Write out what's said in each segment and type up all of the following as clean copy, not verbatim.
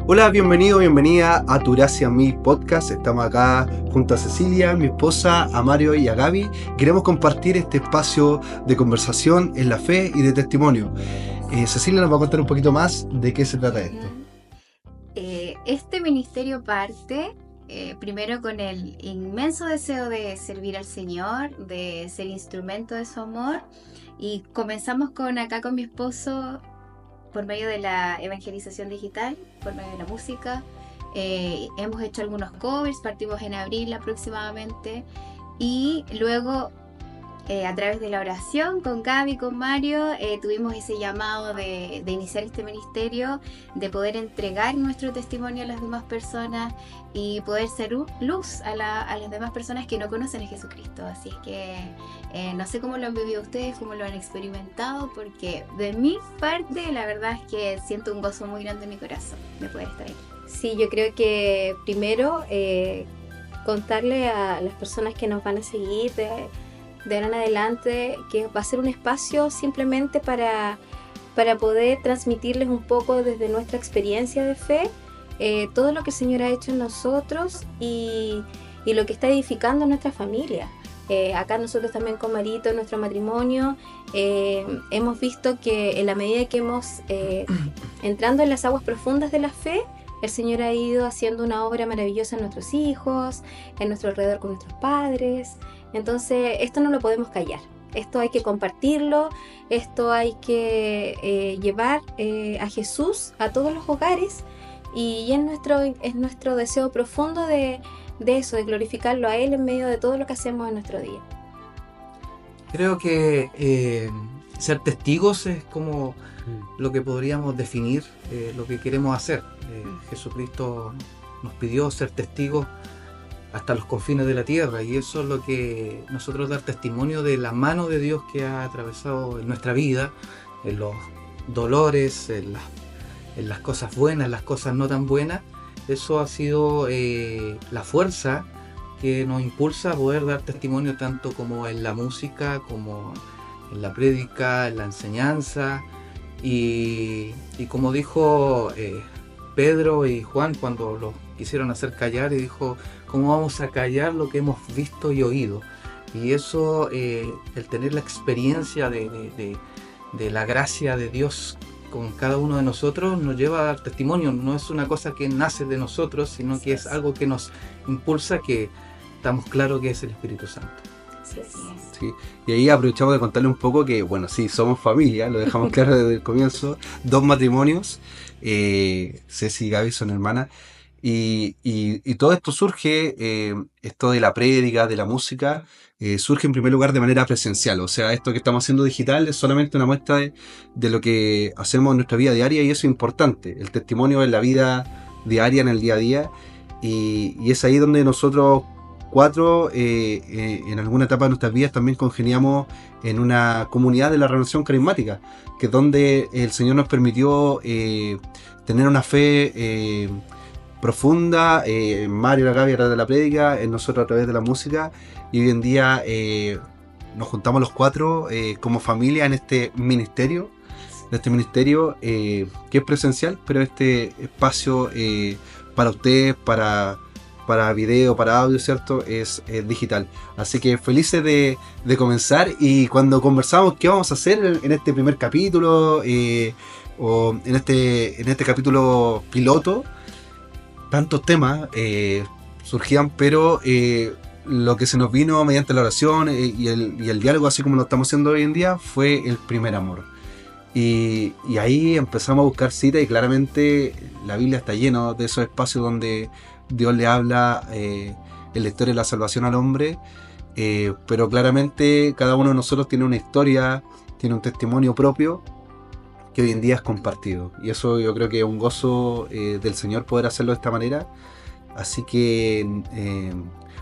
Hola, bienvenido, bienvenida a Tu Gracia Mi Podcast. Estamos acá junto a Cecilia, mi esposa, a Mario y a Gaby. Queremos compartir este espacio de conversación en la fe y de testimonio. Cecilia nos va a contar un poquito más de qué se trata esto. Este ministerio parte primero con el inmenso deseo de servir al Señor, de ser instrumento de su amor, y comenzamos acá con mi esposo por medio de la evangelización digital, por medio de la música. Hemos hecho algunos covers, partimos en abril aproximadamente, y luego a través de la oración con Gaby, con Mario, tuvimos ese llamado de iniciar este ministerio, de poder entregar nuestro testimonio a las demás personas y poder ser luz a las demás personas que no conocen a Jesucristo. Así es que no sé cómo lo han vivido ustedes, cómo lo han experimentado, porque de mi parte la verdad es que siento un gozo muy grande en mi corazón de poder estar aquí. Sí, yo creo que primero contarle a las personas que nos van a seguir de ahora en adelante que va a ser un espacio simplemente para poder transmitirles un poco desde nuestra experiencia de fe todo lo que el Señor ha hecho en nosotros y lo que está edificando en nuestra familia. Acá nosotros también con Marito, en nuestro matrimonio, hemos visto que en la medida que hemos entrando en las aguas profundas de la fe, el Señor ha ido haciendo una obra maravillosa en nuestros hijos, en nuestro alrededor con nuestros padres. Entonces, esto no lo podemos callar. Esto hay que compartirlo, esto hay que llevar a Jesús a todos los hogares, y es nuestro deseo profundo de eso, de glorificarlo a Él en medio de todo lo que hacemos en nuestro día. Creo que ser testigos es como lo que podríamos definir lo que queremos hacer. Jesucristo nos pidió ser testigos hasta los confines de la tierra, y eso es lo que nosotros dar testimonio de la mano de Dios que ha atravesado en nuestra vida, en los dolores, en las cosas buenas, en las cosas no tan buenas. Eso ha sido la fuerza que nos impulsa a poder dar testimonio tanto como en la música, como en la prédica, en la enseñanza, y como dijo Pedro y Juan cuando los quisieron hacer callar, y dijo: ¿cómo vamos a callar lo que hemos visto y oído? Y eso, el tener la experiencia de la gracia de Dios con cada uno de nosotros, nos lleva a dar testimonio. No es una cosa que nace de nosotros, sino que es algo que nos impulsa, que estamos claros que es el Espíritu Santo. Sí. Y ahí aprovechamos de contarle un poco que, bueno, sí, somos familia, lo dejamos claro desde el comienzo, 2 matrimonios, Ceci y Gaby son hermanas, y todo esto surge, esto de la prédica, de la música, surge en primer lugar de manera presencial. O sea, esto que estamos haciendo digital es solamente una muestra de lo que hacemos en nuestra vida diaria, y eso es importante, el testimonio en la vida diaria, en el día a día, y es ahí donde nosotros 4 en alguna etapa de nuestras vidas también congeniamos en una comunidad de la renovación carismática, que es donde el Señor nos permitió tener una fe profunda, Mario y la Gaby a través de la prédica, en nosotros a través de la música, y hoy en día nos juntamos los 4 como familia en este ministerio, que es presencial, pero este espacio para ustedes, para video, para audio, ¿cierto? Es digital. Así que felices de comenzar, y cuando conversamos qué vamos a hacer en este primer capítulo, o en este capítulo piloto, tantos temas surgían, pero lo que se nos vino mediante la oración y el diálogo, así como lo estamos haciendo hoy en día, fue el primer amor. Y ahí empezamos a buscar citas, y claramente la Biblia está llena de esos espacios donde Dios le habla en la historia de la salvación al hombre, pero claramente cada uno de nosotros tiene una historia, tiene un testimonio propio que hoy en día es compartido, y eso yo creo que es un gozo del Señor poder hacerlo de esta manera. Así que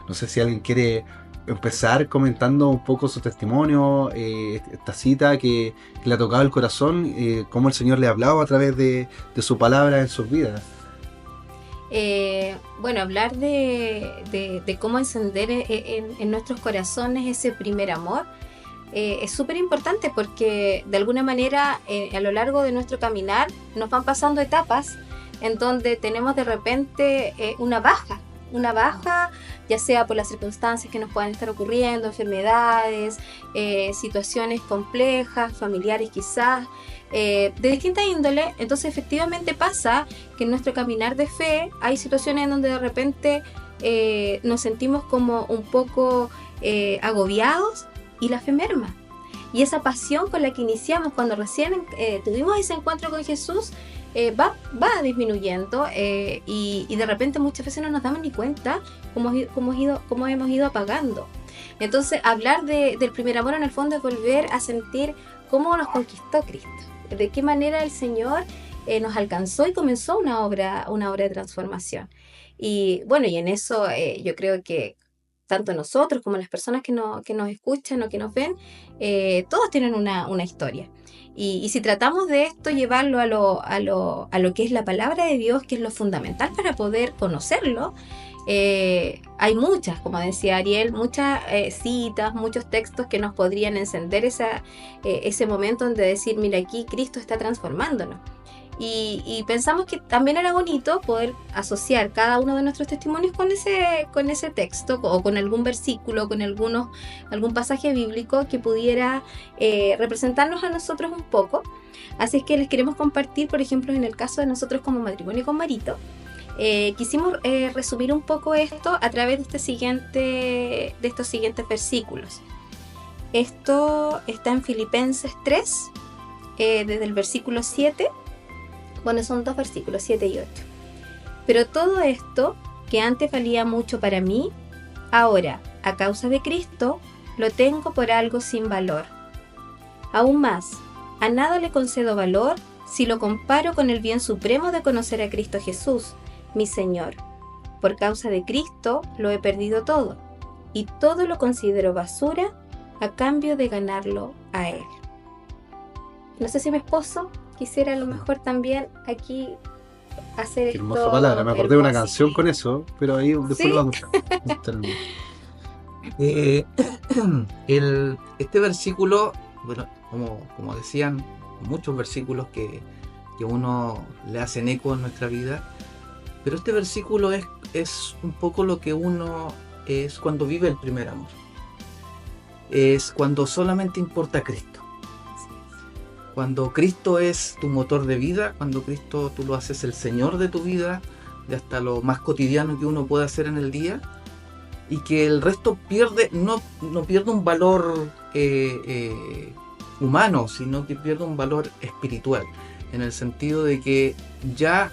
no sé si alguien quiere empezar comentando un poco su testimonio, esta cita que le ha tocado el corazón, cómo el Señor le ha hablado a través de su palabra en sus vidas. Bueno, hablar de cómo encender en nuestros corazones ese primer amor es súper importante, porque de alguna manera a lo largo de nuestro caminar nos van pasando etapas en donde tenemos de repente una baja, ya sea por las circunstancias que nos puedan estar ocurriendo, enfermedades, situaciones complejas, familiares quizás, de distinta índole. Entonces efectivamente pasa que en nuestro caminar de fe hay situaciones en donde de repente nos sentimos como un poco agobiados y la fe merma. Y esa pasión con la que iniciamos cuando recién tuvimos ese encuentro con Jesús va disminuyendo y de repente muchas veces no nos damos ni cuenta cómo hemos ido apagando. Entonces hablar del primer amor en el fondo es volver a sentir cómo nos conquistó Cristo, de qué manera el Señor nos alcanzó y comenzó una obra de transformación. Y bueno, y en eso yo creo que tanto nosotros como las personas que nos escuchan o que nos ven, todos tienen una historia. Y si tratamos de esto, llevarlo a lo que es la palabra de Dios, que es lo fundamental para poder conocerlo, hay muchas, como decía Ariel, muchas citas, muchos textos que nos podrían encender ese momento de decir, mira, aquí Cristo está transformándonos. Y pensamos que también era bonito poder asociar cada uno de nuestros testimonios con ese texto o con algún versículo, con algún pasaje bíblico que pudiera representarnos a nosotros un poco. Así es que les queremos compartir, por ejemplo, en el caso de nosotros como Matrimonio con Marito, quisimos resumir un poco esto a través de estos siguientes versículos. Esto está en Filipenses 3, desde el versículo 7. Bueno, son 2 versículos, 7 y 8. Pero todo esto, que antes valía mucho para mí, ahora, a causa de Cristo, lo tengo por algo sin valor. Aún más, a nada le concedo valor si lo comparo con el bien supremo de conocer a Cristo Jesús, mi Señor. Por causa de Cristo lo he perdido todo, y todo lo considero basura a cambio de ganarlo a Él. No sé si mi esposo quisiera a lo mejor también aquí hacer Qué esto. hermosa palabra, me acordé de una canción con eso, pero ahí después ¿Sí? lo vamos a escuchar. Este versículo, bueno, como decían, muchos versículos que uno le hacen eco en nuestra vida, pero este versículo es un poco lo que uno es cuando vive el primer amor. Es cuando solamente importa Cristo. Cuando Cristo es tu motor de vida, cuando Cristo tú lo haces el Señor de tu vida, de hasta lo más cotidiano que uno puede hacer en el día, y que el resto no pierde un valor humano, sino que pierde un valor espiritual, en el sentido de que ya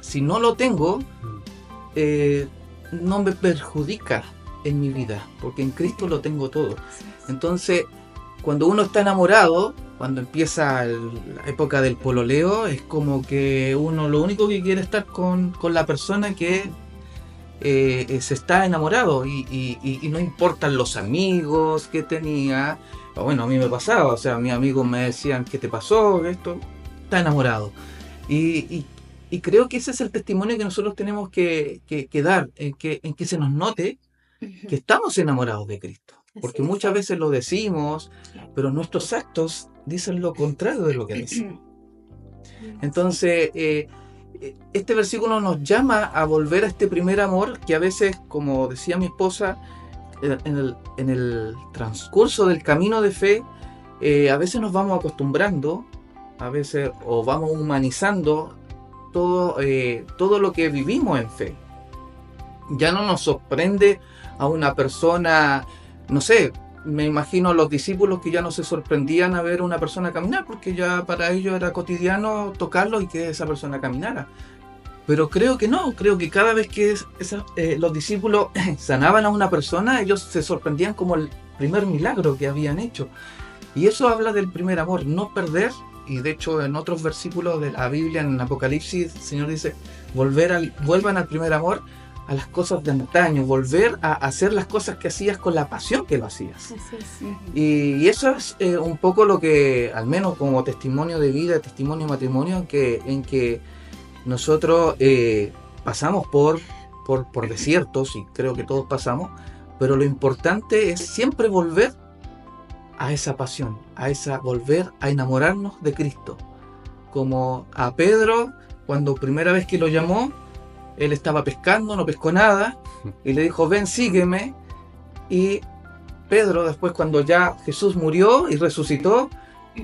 si no lo tengo, no me perjudica en mi vida, porque en Cristo lo tengo todo. Entonces, cuando uno está enamorado, cuando empieza la época del pololeo, es como que uno lo único que quiere estar con la persona que se está enamorado y no importan los amigos que tenía. Bueno, a mí me pasaba, o sea, mis amigos me decían, ¿qué te pasó? Esto, está enamorado. Y creo que ese es el testimonio que nosotros tenemos que dar, en que se nos note que estamos enamorados de Cristo. Porque muchas veces lo decimos, pero nuestros actos dicen lo contrario de lo que decimos. Entonces, este versículo nos llama a volver a este primer amor que a veces, como decía mi esposa, en el transcurso del camino de fe, a veces nos vamos acostumbrando, a veces o vamos humanizando todo lo que vivimos en fe. Ya no nos sorprende a una persona, no sé, me imagino a los discípulos que ya no se sorprendían a ver a una persona caminar, porque ya para ellos era cotidiano tocarlo y que esa persona caminara. Pero creo que no, creo que cada vez que los discípulos sanaban a una persona, ellos se sorprendían como el primer milagro que habían hecho. Y eso habla del primer amor, no perder. Y de hecho en otros versículos de la Biblia, en Apocalipsis, el Señor dice, vuelvan al primer amor, a las cosas de antaño, volver a hacer las cosas que hacías con la pasión que lo hacías. Y eso es un poco lo que, al menos como testimonio de vida, testimonio de matrimonio, en que nosotros pasamos por desiertos, y creo que todos pasamos, pero lo importante es siempre volver a esa pasión, volver a enamorarnos de Cristo. Como a Pedro, cuando primera vez que lo llamó, él estaba pescando, no pescó nada, y le dijo, ven, sígueme. Y Pedro, después cuando ya Jesús murió y resucitó,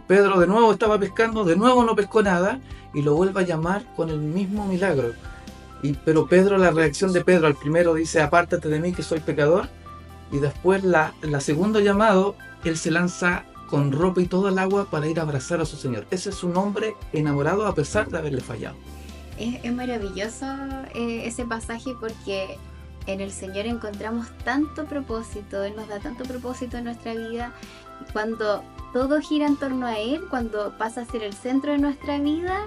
Pedro de nuevo estaba pescando, de nuevo no pescó nada, y lo vuelve a llamar con el mismo milagro. Pero Pedro, la reacción de Pedro al primero dice, apártate de mí que soy pecador, y después la segundo llamado, él se lanza con ropa y todo el agua para ir a abrazar a su Señor. Ese es un hombre enamorado a pesar de haberle fallado. Es maravilloso ese pasaje porque en el Señor encontramos tanto propósito, Él nos da tanto propósito en nuestra vida. Cuando todo gira en torno a Él, cuando pasa a ser el centro de nuestra vida,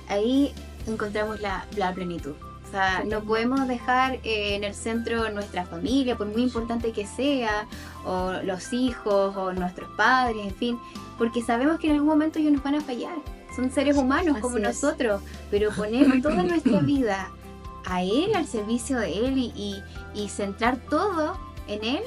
ahí encontramos la plenitud. O sea, no podemos dejar en el centro nuestra familia, por muy importante que sea, o los hijos, o nuestros padres, en fin, porque sabemos que en algún momento ellos nos van a fallar. Son seres humanos como nosotros, pero poner toda nuestra vida a Él, al servicio de Él y centrar todo en Él,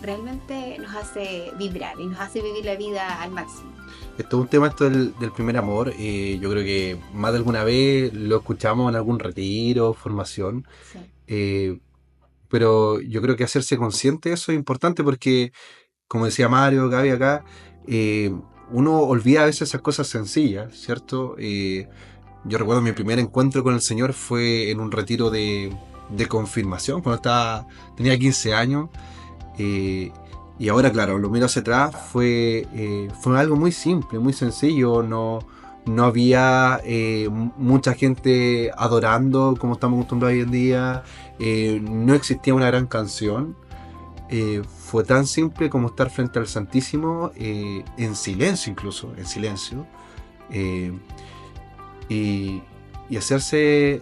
realmente nos hace vibrar y nos hace vivir la vida al máximo. Esto es un tema del primer amor. Yo creo que más de alguna vez lo escuchamos en algún retiro, formación. Sí. Pero yo creo que hacerse consciente de eso es importante porque, como decía Mario, Gaby acá, uno olvida a veces esas cosas sencillas, ¿cierto? Yo recuerdo mi primer encuentro con el Señor fue en un retiro de confirmación, cuando tenía 15 años. Y ahora, claro, lo miro hacia atrás, fue algo muy simple, muy sencillo. No había mucha gente adorando como estamos acostumbrados hoy en día. No existía una gran canción. Fue tan simple como estar frente al Santísimo, en silencio incluso, en silencio. Y hacerse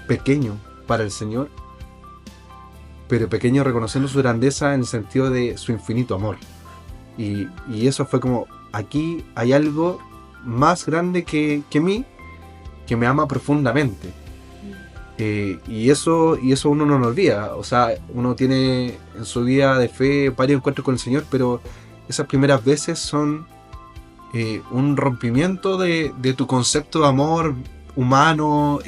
pequeño para el Señor, pero pequeño reconociendo su grandeza en el sentido de su infinito amor. Y eso fue como, aquí hay algo más grande que mí, que me ama profundamente. Y eso uno no lo olvida. O sea, uno tiene en su vida de fe varios encuentros con el Señor, pero esas primeras veces son un rompimiento de tu concepto de amor humano,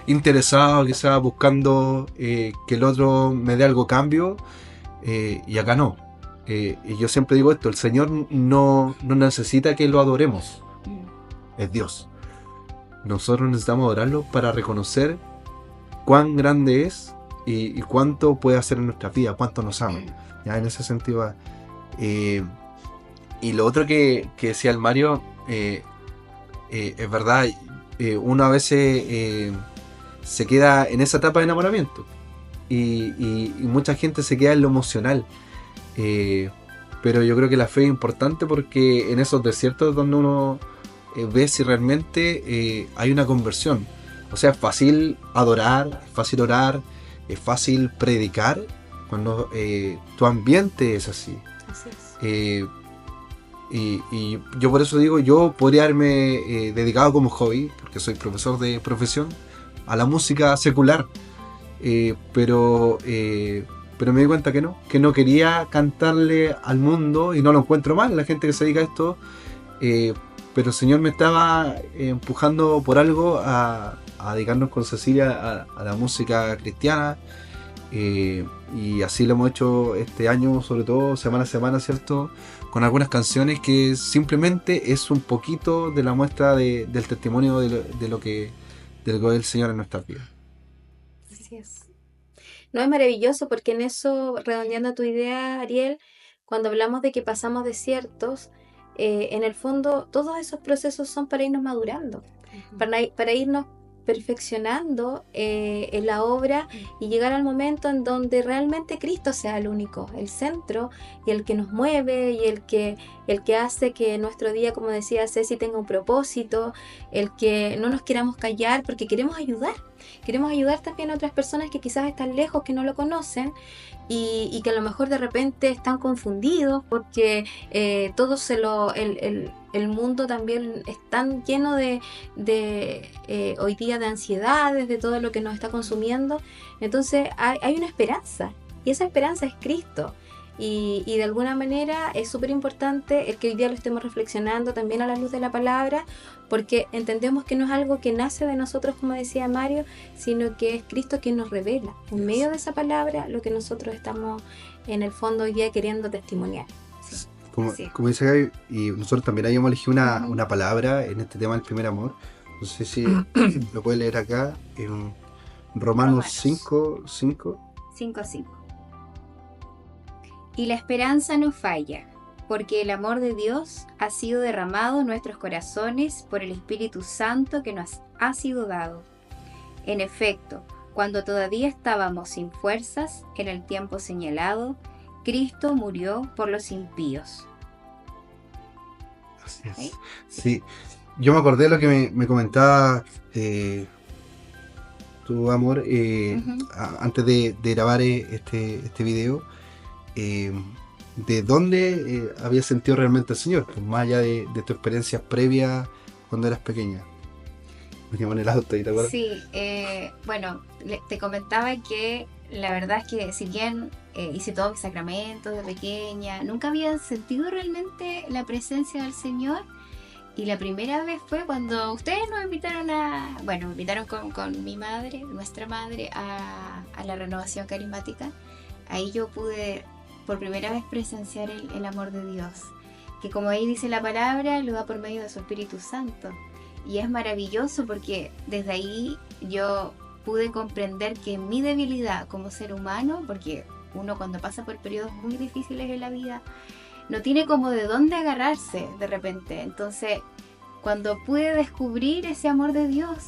interesado, quizás buscando que el otro me dé algo a cambio, y acá no. Y yo siempre digo esto, el Señor no necesita que lo adoremos, es Dios. Nosotros necesitamos adorarlo para reconocer cuán grande es y cuánto puede hacer en nuestra vida, cuánto nos ama. Ya en ese sentido. Y lo otro que decía el Mario, es verdad, uno a veces se queda en esa etapa de enamoramiento y mucha gente se queda en lo emocional, pero yo creo que la fe es importante porque en esos desiertos donde uno ve si realmente hay una conversión. O sea, es fácil adorar, es fácil orar, es fácil predicar cuando tu ambiente es así. Así es. Y yo por eso digo, yo podría haberme dedicado como hobby, porque soy profesor de profesión, a la música secular, pero me di cuenta que no quería cantarle al mundo, y no lo encuentro mal, la gente que se dedica a esto, pero el Señor me estaba empujando por algo a dedicarnos con Cecilia a la música cristiana, y así lo hemos hecho este año, sobre todo semana a semana, ¿cierto? Con algunas canciones que simplemente es un poquito de la muestra del testimonio de lo que es el Señor en nuestras vidas. Así es. No, es maravilloso porque en eso, redondeando tu idea, Ariel, cuando hablamos de que pasamos desiertos, en el fondo todos esos procesos son para irnos madurando, para irnos perfeccionando en la obra y llegar al momento en donde realmente Cristo sea el único, el centro y el que nos mueve y el que hace que nuestro día, como decía Ceci, tenga un propósito, el que no nos queramos callar porque queremos ayudar también a otras personas que quizás están lejos, que no lo conocen y que a lo mejor de repente están confundidos porque el mundo también es tan lleno de hoy día de ansiedades, de todo lo que nos está consumiendo. Entonces hay una esperanza, y esa esperanza es Cristo. Y de alguna manera es súper importante el que hoy día lo estemos reflexionando también a la luz de la palabra, porque entendemos que no es algo que nace de nosotros, como decía Mario, sino que es Cristo quien nos revela en medio de esa palabra lo que nosotros estamos en el fondo hoy día queriendo testimoniar. Sí. Como dice Gaby, y nosotros también habíamos elegido una palabra en este tema del primer amor. No sé si lo puede leer acá en Romanos 5:5. 5:5. Y la esperanza no falla, porque el amor de Dios ha sido derramado en nuestros corazones por el Espíritu Santo que nos ha sido dado. En efecto, cuando todavía estábamos sin fuerzas, en el tiempo señalado, Cristo murió por los impíos. Así es. Sí, yo me acordé de lo que me comentaba tu amor antes de grabar este video. De dónde había sentido realmente el Señor, pues más allá de tu experiencia previa cuando eras pequeña. Veníamos en el auto, ¿te acuerdas? Sí, bueno, te comentaba que la verdad es que si bien hice todos mis sacramentos de pequeña, nunca había sentido realmente la presencia del Señor. Y la primera vez fue cuando ustedes nos invitaron me invitaron con mi madre, nuestra madre, a la renovación carismática. Ahí yo pude por primera vez presenciar el amor de Dios, que como ahí dice la palabra, lo da por medio de su Espíritu Santo. Y es maravilloso porque desde ahí yo pude comprender que mi debilidad como ser humano, porque uno cuando pasa por periodos muy difíciles en la vida, no tiene como de dónde agarrarse de repente. Entonces, cuando pude descubrir ese amor de Dios,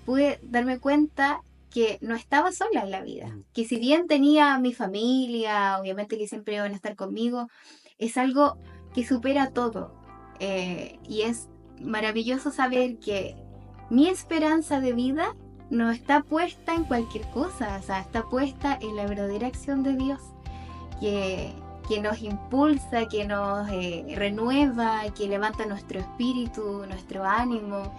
pude darme cuenta que no estaba sola en la vida, que si bien tenía mi familia, obviamente que siempre iban a estar conmigo, es algo que supera todo, y es maravilloso saber que mi esperanza de vida no está puesta en cualquier cosa, o sea, está puesta en la verdadera acción de Dios, que nos impulsa, que nos renueva, que levanta nuestro espíritu, nuestro ánimo.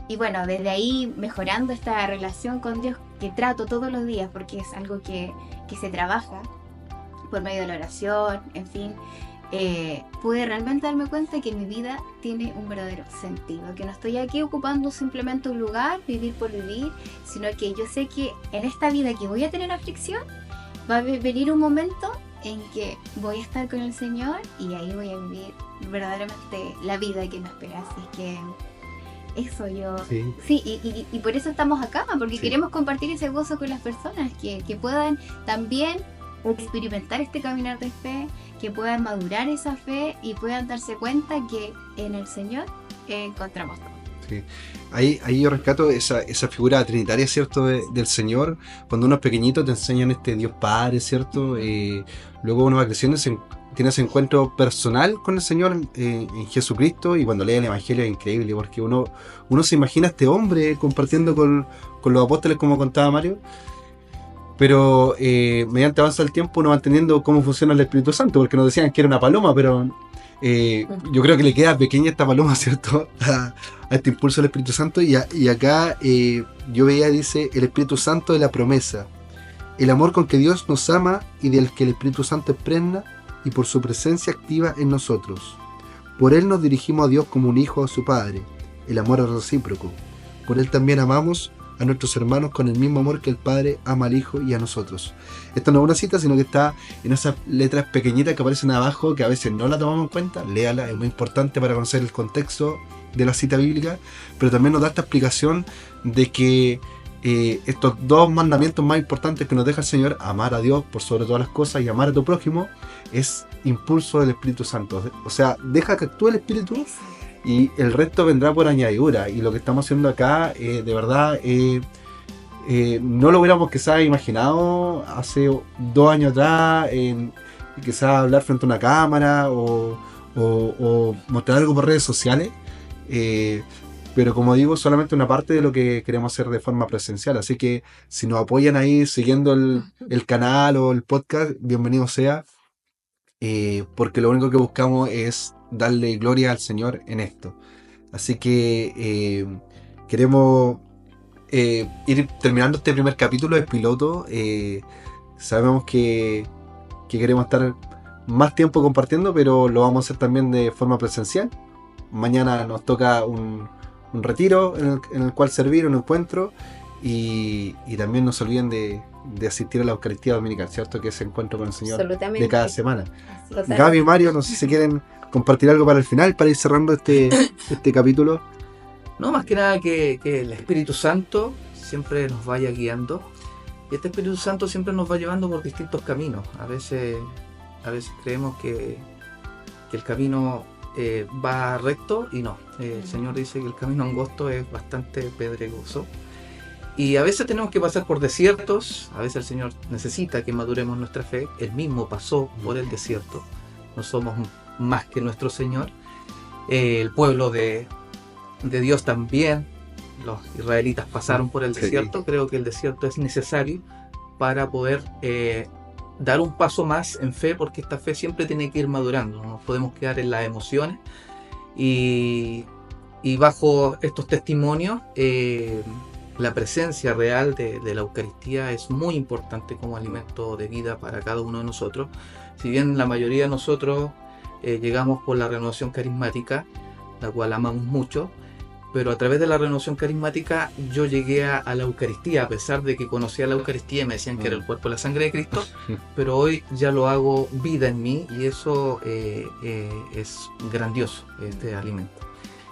Y bueno, desde ahí mejorando esta relación con Dios que trato todos los días, porque es algo que se trabaja por medio de la oración, en fin, pude realmente darme cuenta que mi vida tiene un verdadero sentido, que no estoy aquí ocupando simplemente un lugar, vivir por vivir, sino que yo sé que en esta vida que voy a tener aflicción, va a venir un momento en que voy a estar con el Señor y ahí voy a vivir verdaderamente la vida que me espera. Así que eso yo... Sí, y por eso estamos acá, porque queremos compartir ese gozo con las personas, que puedan también experimentar este caminar de fe, que puedan madurar esa fe y puedan darse cuenta que en el Señor encontramos todo. Sí. Ahí yo rescato esa figura trinitaria, ¿cierto? Del Señor. Cuando uno es pequeñito te enseñan este Dios Padre, ¿cierto? Luego uno va creciendo, tiene ese encuentro personal con el Señor en Jesucristo, y cuando lee el Evangelio es increíble, porque uno se imagina a este hombre compartiendo con los apóstoles, como contaba Mario, pero mediante avanza el tiempo uno va entendiendo cómo funciona el Espíritu Santo, porque nos decían que era una paloma, pero yo creo que le queda pequeña esta paloma, ¿cierto? A este impulso del Espíritu Santo, y acá yo veía, dice, el Espíritu Santo de la promesa, el amor con que Dios nos ama y del que el Espíritu Santo impregna, y por su presencia activa en nosotros. Por él nos dirigimos a Dios como un hijo a su Padre. El amor es recíproco. Por él también amamos a nuestros hermanos con el mismo amor que el Padre ama al Hijo y a nosotros. Esto no es una cita, sino que está en esas letras pequeñitas que aparecen abajo, que a veces no la tomamos en cuenta. Léala, es muy importante para conocer el contexto de la cita bíblica, pero también nos da esta explicación de que estos dos mandamientos más importantes que nos deja el Señor, amar a Dios por sobre todas las cosas y amar a tu prójimo, es impulso del Espíritu Santo. O sea, deja que actúe el Espíritu y el resto vendrá por añadidura. Y lo que estamos haciendo acá, de verdad, no lo hubiéramos quizás imaginado hace 2 años atrás, quizás hablar frente a una cámara o mostrar algo por redes sociales. Pero como digo, solamente una parte de lo que queremos hacer de forma presencial. Así que si nos apoyan ahí siguiendo el canal o el podcast, bienvenido sea. Porque lo único que buscamos es darle gloria al Señor en esto. Así que queremos ir terminando este primer capítulo de piloto sabemos que queremos estar más tiempo compartiendo, pero lo vamos a hacer también de forma presencial. Mañana nos toca un retiro en el cual servir, un encuentro, y también no se olviden de asistir a la Eucaristía Dominical, ¿cierto? Que es ese encuentro con el Señor Absolutamente. de cada semana. Totalmente. Gaby, Mario, no sé si quieren compartir algo para el final, para ir cerrando este capítulo. No, más que nada que el Espíritu Santo siempre nos vaya guiando. Y este Espíritu Santo siempre nos va llevando por distintos caminos. A veces creemos que el camino va recto y no. El Señor dice que el camino angosto es bastante pedregoso. Y a veces tenemos que pasar por desiertos. A veces el Señor necesita que maduremos nuestra fe. Él mismo pasó por el desierto. No somos más que nuestro Señor. El pueblo de Dios también. Los israelitas pasaron por el desierto. Creo que el desierto es necesario para poder dar un paso más en fe, porque esta fe siempre tiene que ir madurando. No nos podemos quedar en las emociones. Y bajo estos testimonios, la presencia real de la Eucaristía es muy importante como alimento de vida para cada uno de nosotros. Si bien la mayoría de nosotros llegamos por la renovación carismática, la cual amamos mucho, pero a través de la renovación carismática yo llegué a la Eucaristía, a pesar de que conocía la Eucaristía y me decían que era el cuerpo y la sangre de Cristo, pero hoy ya lo hago vida en mí, y eso es grandioso, este alimento.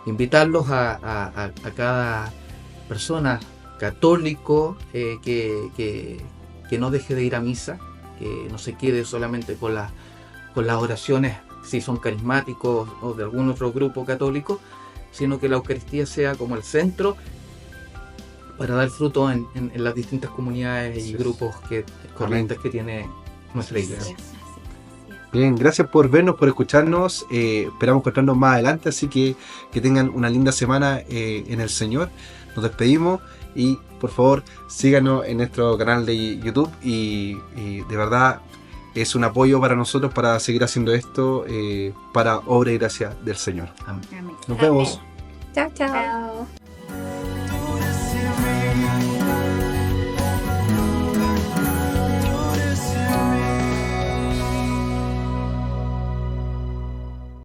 Invitarlos a cada persona católico que no deje de ir a misa, que no se quede solamente con las oraciones, si son carismáticos o de algún otro grupo católico, sino que la Eucaristía sea como el centro para dar fruto en las distintas comunidades y grupos corrientes que tiene nuestra iglesia. Bien, gracias por vernos, por escucharnos. Esperamos encontrarnos más adelante, así que tengan una linda semana en el Señor. Nos despedimos y por favor síganos en nuestro canal de YouTube, y de verdad es un apoyo para nosotros para seguir haciendo esto para obra y gracia del Señor. Amén. Amén. Nos vemos. Chao, chao. Chao.